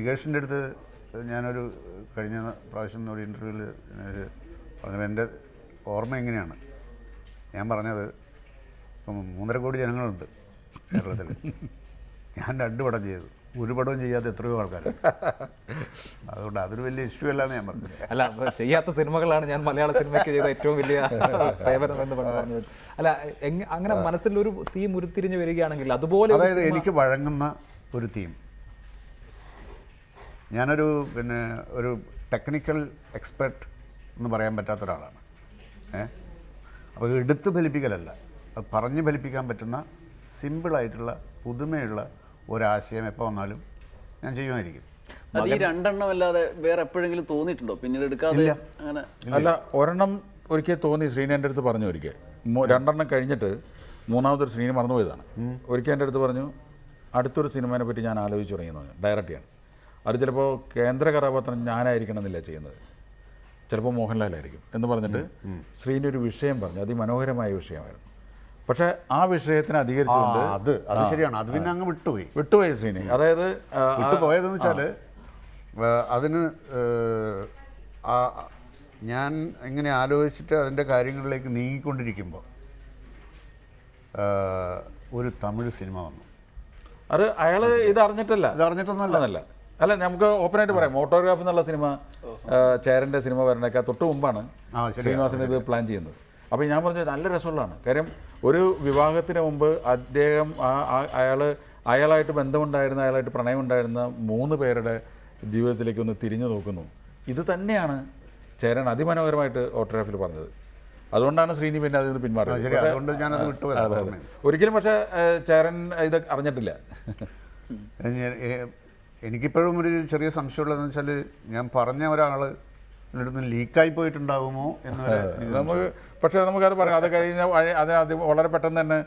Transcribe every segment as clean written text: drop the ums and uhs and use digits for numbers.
ലിഗേഷിൻ്റെ അടുത്ത് ഞാനൊരു കഴിഞ്ഞ പ്രാവശ്യം ഒരു ഇൻ്റർവ്യൂവിൽ ഒരു പറഞ്ഞത് എൻ്റെ ഓർമ്മ എങ്ങനെയാണ് ഞാൻ പറഞ്ഞത്, ഇപ്പം 3.5 കോടി ജനങ്ങളുണ്ട് കേരളത്തിൽ, ഞാൻ 2 പടം ചെയ്തു, ഒരു പടവും ചെയ്യാത്ത എത്രയോ ആൾക്കാരുണ്ട്. അതുകൊണ്ട് അതൊരു വലിയ ഇഷ്യൂ അല്ലാന്ന് ഞാൻ പറഞ്ഞു. അല്ല, ചെയ്യാത്ത സിനിമകളാണ് ഞാൻ മലയാള സിനിമയ്ക്ക് ചെയ്ത ഏറ്റവും വലിയ സേവനം എന്ന് പറഞ്ഞു. അല്ല, അങ്ങനെ മനസ്സിലൊരു തീം ഉരുത്തിരിഞ്ഞ് വരികയാണെങ്കിൽ അതുപോലെ, അതായത് എനിക്ക് വഴങ്ങുന്ന ഒരു തീം, ഞാനൊരു ഒരു ടെക്നിക്കൽ എക്സ്പെർട്ട് എന്ന് പറയാൻ പറ്റാത്ത ഒരാളാണ്. അപ്പോൾ എടുത്ത് ഫലിപ്പിക്കലല്ല, അത് പറഞ്ഞ് ഫലിപ്പിക്കാൻ പറ്റുന്ന സിമ്പിളായിട്ടുള്ള പുതുമയുള്ള ഒരാശയം എപ്പോൾ വന്നാലും ഞാൻ ചെയ്യുമായിരിക്കും. അത് ഈ 2 അല്ലാതെ വേറെ എപ്പോഴെങ്കിലും തോന്നിയിട്ടുണ്ടോ പിന്നീട് എടുക്കാതെ? അങ്ങനെ അല്ല, ഒരെണ്ണം ഒരിക്കൽ തോന്നി. ശ്രീനി എൻ്റെ അടുത്ത് പറഞ്ഞു ഒരിക്കൽ, 2 കഴിഞ്ഞിട്ട് 3ാമതൊരു ശ്രീനി മറന്നുപോയതാണ്. ഒരിക്കൽ എൻ്റെ അടുത്ത് പറഞ്ഞു, അടുത്തൊരു സിനിമേനെ പറ്റി ഞാൻ ആലോചിച്ച് തുടങ്ങിയെന്ന് പറഞ്ഞു. ഡയറക്റ്റ് ചെയ്യാൻ, അത് ചിലപ്പോൾ കേന്ദ്ര കഥാപാത്രം ഞാനായിരിക്കണം എന്നില്ല ചെയ്യുന്നത്, ചിലപ്പോൾ മോഹൻലാലായിരിക്കും എന്ന് പറഞ്ഞിട്ട് ശ്രീനി ഒരു വിഷയം പറഞ്ഞു. അതിമനോഹരമായ വിഷയമായിരുന്നു. പക്ഷേ ആ വിഷയത്തിന് അധികരിച്ചുകൊണ്ട് അത് ശരിയാണ്, അത് പിന്നെ അങ്ങ് വിട്ടുപോയി ശ്രീനി. അതായത് വിട്ടുപോയതെന്ന് വെച്ചാൽ അതിന് ഞാൻ ഇങ്ങനെ ആലോചിച്ചിട്ട് അതിൻ്റെ കാര്യങ്ങളിലേക്ക് നീങ്ങിക്കൊണ്ടിരിക്കുമ്പോൾ ഒരു തമിഴ് സിനിമ വന്നു. അത് അയാൾ ഇത് അറിഞ്ഞിട്ടൊന്നല്ല. അല്ല, നമുക്ക് ഓപ്പണായിട്ട് പറയാം, ഓട്ടോഗ്രാഫ് എന്നുള്ള സിനിമ ചേരൻ്റെ സിനിമ വരണേക്കാൾ തൊട്ട് മുമ്പാണ് ശ്രീനിവാസൻ ഇത് പ്ലാൻ ചെയ്യുന്നത്. അപ്പോൾ ഞാൻ പറഞ്ഞത് നല്ല രസമുള്ളതാണ്. കാര്യം ഒരു വിവാഹത്തിന് മുമ്പ് അദ്ദേഹം അയാളായിട്ട് ബന്ധമുണ്ടായിരുന്ന, അയാളായിട്ട് പ്രണയമുണ്ടായിരുന്ന 3 പേരുടെ ജീവിതത്തിലേക്ക് ഒന്ന് തിരിഞ്ഞു നോക്കുന്നു. ഇത് തന്നെയാണ് ചേരൻ അതിമനോഹരമായിട്ട് ഓട്ടോഗ്രാഫിൽ പറഞ്ഞത്. അതുകൊണ്ടാണ് ശ്രീനി പിന്നെ അതിൽ നിന്ന് പിന്മാറിയത്. ഒരിക്കലും പക്ഷേ ചേരൻ ഇത് അറിഞ്ഞിട്ടില്ല. എനിക്കിപ്പോഴും ഒരു ചെറിയ സംശയമുള്ളതെന്ന് വെച്ചാൽ, ഞാൻ പറഞ്ഞ ഒരാൾ എന്നിടത്ത് ലീക്കായി പോയിട്ടുണ്ടാകുമോ എന്ന് പക്ഷേ നമുക്കത് പറയാം. അത് കഴിഞ്ഞ് അത് വളരെ പെട്ടെന്ന് തന്നെ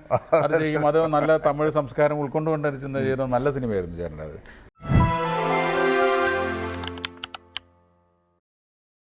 അത് ചെയ്യും. അത് നല്ല തമിഴ് സംസ്കാരം ഉൾക്കൊണ്ടുകൊണ്ട് ചെയ്ത നല്ല സിനിമയായിരുന്നു ചേരൻ്റെ. അത്